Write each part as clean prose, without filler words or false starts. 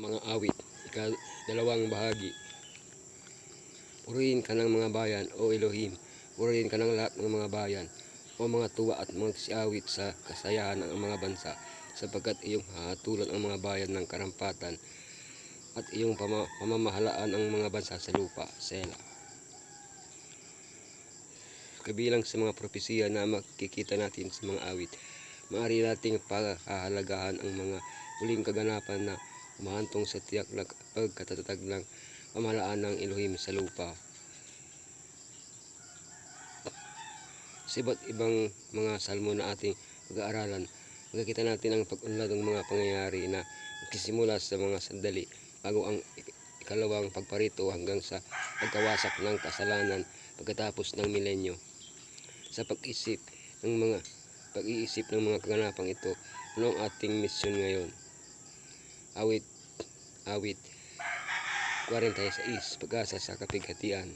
Mga awit, dalawang bahagi. Purihin ka ng mga bayan, O Elohim. Purihin ka ng lahat ng mga bayan, O mga tuwa at magsiawit sa kasayahan ng mga bansa, sapagkat iyong hahatulan ang mga bayan ng karampatan at iyong pamamahalaan ang mga bansa sa lupa. Sela. Kabilang sa mga propesiya na makikita natin sa mga awit, maaari nating paghahalagahan ang mga huling kaganapan na umahantong sa tiyak na pagkatatag ng pamahalaan ng Elohim sa lupa. Sa iba't ibang mga salmo na ating pag-aaralan, makikita natin ang pag-unlad ng mga pangyayari na magsisimula sa mga sandali bago ang ikalawang pagparito hanggang sa pagkawasak ng kasalanan pagkatapos ng milenyo. Sa pag-iisip ng mga kaganapang ito, ano ang ating misyon ngayon? Awit 46, pag-asa sa kapighatian.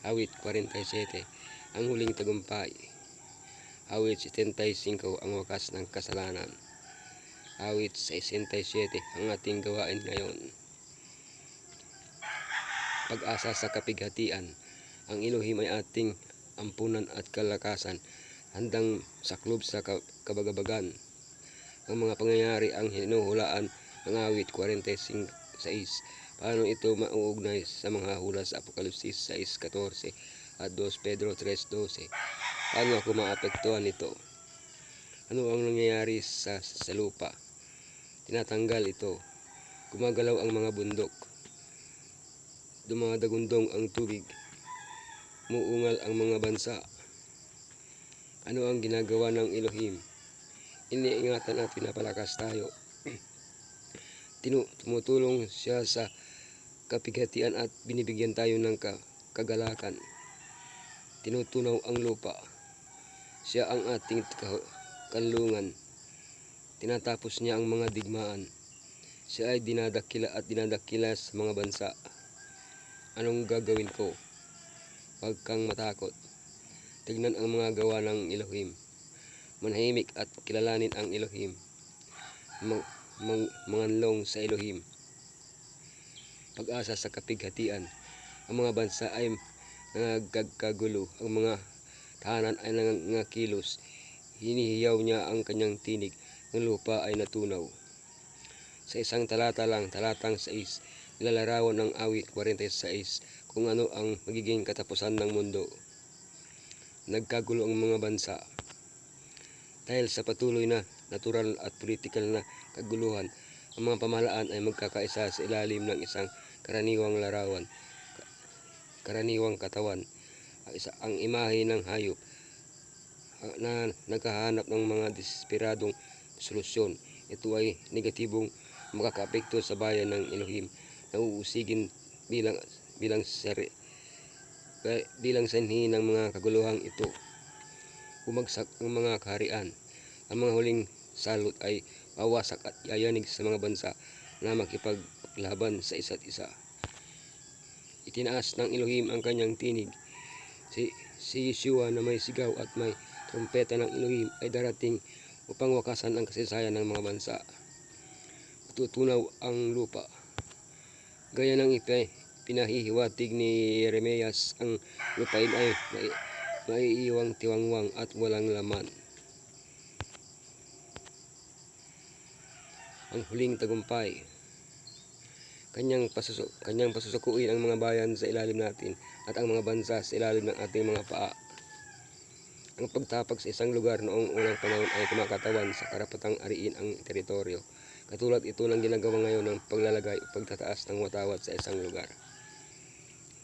Awit 47, ang huling tagumpay. Awit 75, ang wakas ng kasalanan. Awit 67, ang ating gawain ngayon. Pag-asa sa kapighatian. Ang Elohim ay ating ampunan at kalakasan, handang saklob sa kabagabagan. Ang mga pangyayari ang hinuhulaan ng awit 46. Paano ito mauugnay sa mga hula sa Apokalipsis 6:14 at 2 Pedro 3:12? Paano ako maapektuhan nito? Ano ang nangyayari sa lupa? Tinatanggal ito. Gumagalaw ang mga bundok. Dumadagundong ang tubig. Muungal ang mga bansa. Ano ang ginagawa ng Elohim? Iniingatan at pinapalakas tayo. Tumutulong siya sa kapighatian at binibigyan tayo ng kagalakan. Tinutunaw ang lupa. Siya ang ating kanlungan. Tinatapos niya ang mga digmaan. Siya ay dinadakila sa mga bansa. Anong gagawin ko? Huwag kang matakot. Tignan ang mga gawa ng Elohim. Manahimik at kilalanin ang Elohim. Manganlong sa Elohim. Pag-asa sa kapighatian. Ang mga bansa ay nagkakagulo. Ang mga tahanan ay nangangakilos. Hinihiyaw niya ang kanyang tinig. Ang lupa ay natunaw. Sa isang talata lang, talatang 6, nilalarawan ng awit 46 kung ano ang magiging katapusan ng mundo. Nagkagulo ang mga bansa. Dahil sa patuloy na natural at politikal na kaguluhan, ang mga pamahalaan ay magkakaisa sa ilalim ng isang karaniwang larawan, karaniwang katawan, ang imahe ng hayop na naghahanap ng mga desperadong solusyon. Ito ay negatibong makakaapekto sa bayan ng Elohim na uusigin bilang sanhi ng mga kaguluhang ito. Bumagsak ang mga kaharian. Ang mga huling salot ay wawasak at yayanig sa mga bansa na makipaglaban sa isa't isa. Itinaas ng Elohim ang kanyang tinig. Si Yeshua na may sigaw at may trumpeta ng Elohim ay darating upang wakasan ang kasaysayan ng mga bansa. Tutunaw ang lupa. Gaya ng pinahihiwatig ni Jeremias, ang lupain ay maiiwang tiwangwang at walang laman. Ang huling tagumpay. Kanyang pasusukuin ang mga bayan sa ilalim natin at ang mga bansa sa ilalim ng ating mga paa. Ang pagtapag sa isang lugar noong unang panahon ay kumakatawan sa karapatang ariin ang teritoryo. Katulad ito ng ginagawa ngayon ng paglalagay o pagtataas ng watawat sa isang lugar.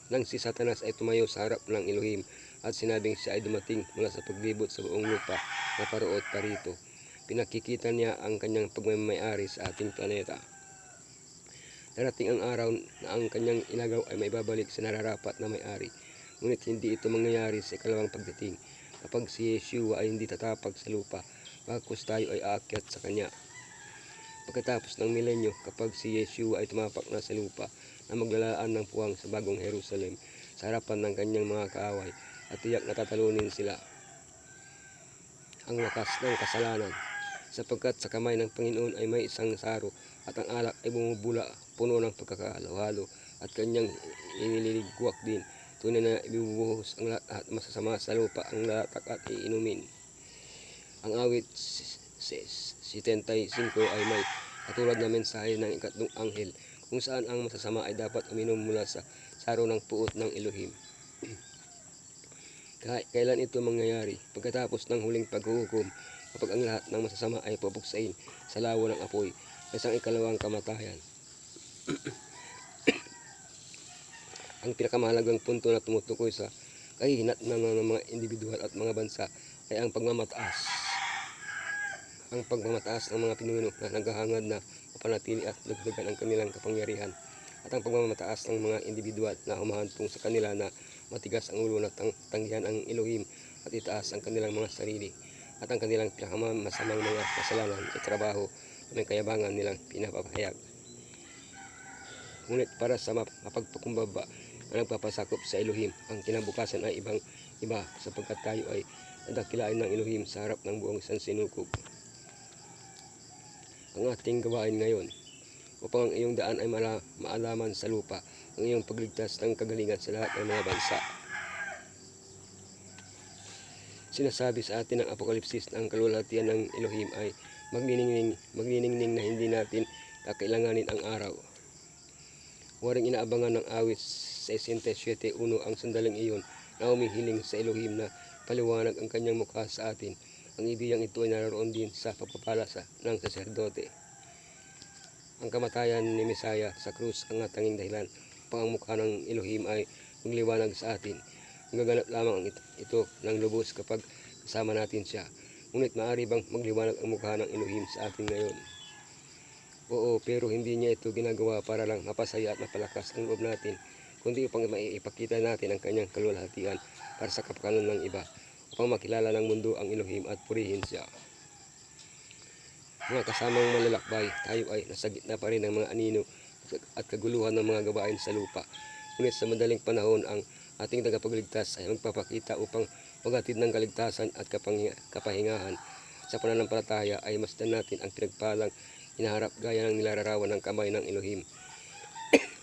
Nang si Satanas ay tumayo sa harap ng Elohim at sinabing siya ay dumating mula sa paglibot sa buong lupa na paruot parito, pinakikita niya ang kanyang pagmamayari sa ating planeta. Darating ang araw na ang kanyang inagaw ay maibabalik sa nararapat na may-ari, ngunit hindi ito mangyayari sa ikalawang pagdating kapag si Yeshua ay hindi tatapag sa lupa, bagkus tayo ay aakyat sa kanya. Pagkatapos ng milenyo, kapag si Yeshua ay tumapak na sa lupa na maglalaan ng puwang sa bagong Jerusalem sa harapan ng kanyang mga kaaway at tiyak na tatalunin sila. Ang wakas ng kasalanan. sapagkat sa kamay ng Panginoon ay may isang saro at ang alak ay bumubula puno ng pagkakahalo-halo at kanyang iniligwak din. Tunay na ibibuhos ang lahat masasama sa lupa, ang latak at iinumin. Ang awit 75 ay may katulad na mensahe ng ikatlong anghel kung saan ang masasama ay dapat uminom mula sa saro ng puot ng Elohim. Kailan ito mangyayari? Pagkatapos ng huling paghuhukom, kapag ang lahat ng masasama ay pupuksain sa lawa ng apoy, isang ikalawang kamatayan. Ang pinakamahalagang punto na tumutukoy sa kahihinat ng mga individual at mga bansa ay ang pagmamataas. Ang pagmamataas ng mga pinuno na naghahangad na mapanatili at dagdagan ang kanilang kapangyarihan, at ang pagmamataas ng mga individual na humahantong sa kanila na matigas ang ulo na tanggihan ang Elohim at itaas ang kanilang mga sarili at ang kanilang pinakamasamang mga kasalanan at trabaho na may kayabangan nilang pinapahayag. Ngunit para sa mapagpakumbaba na nagpapasakop sa Elohim, ang kinabukasan ay ibang-iba sapagkat tayo ay nadakilain ng Elohim sa harap ng buong sansinukob. Ang ating gawain ngayon upang ang iyong daan ay maalaman sa lupa, ang iyong pagligtas ng kagalingan sa lahat ng mga bansa. Sinasabi sa atin ng Apokalipsis na ang kalwalhatian ng Elohim ay magniningning na hindi natin kakailanganin ang araw. Waring inaabangan ng awit 67:1 ang sandaling iyon na humihiling sa Elohim na paliwanag ang kanyang mukha sa atin. Ang ibiyang ito ay naroon din sa pagpapala ng saserdote. Ang kamatayan ni Mesaya sa krus ang tanging dahilan upang ang mukha ng Elohim ay magliwanag sa atin. Magaganap lamang ito ng lubos kapag kasama natin siya. Ngunit maaari bang magliwanag ang mukha ng Elohim sa atin ngayon? Oo, pero hindi niya ito ginagawa para lang mapasaya at mapalakas ang loob natin, kundi upang maipakita natin ang kanyang kalwalhatian para sa kapakanan ng iba, upang makilala ng mundo ang Elohim at purihin siya. Mga kasamang malalakbay, tayo ay nasa gitna pa rin ng mga anino at kaguluhan ng mga gawain sa lupa. Ngunit sa madaling panahon, ang ating tagapagligtas ay magpapakita upang maghatid ng kaligtasan at kapahingahan. Sa pananampalataya ay masdan natin ang pinagpalang hinaharap gaya ng nilalarawan ng kamay ng Elohim.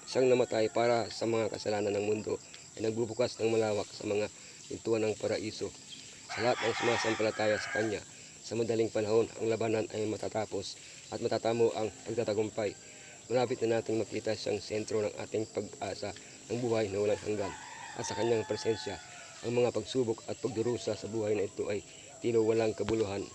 Siyang namatay para sa mga kasalanan ng mundo ay nagbubukas ng malawak sa mga pintuan ng paraiso. Sa lahat ng sumasampalataya sa Kanya, sa madaling panahon, ang labanan ay matatapos at matatamo ang pagtatagumpay. Malapit na nating makita siyang sentro ng ating pag-asa ng buhay na walang hanggan. At sa kanyang presensya, ang mga pagsubok at pagdurusa sa buhay na ito ay tilo walang kabuluhan.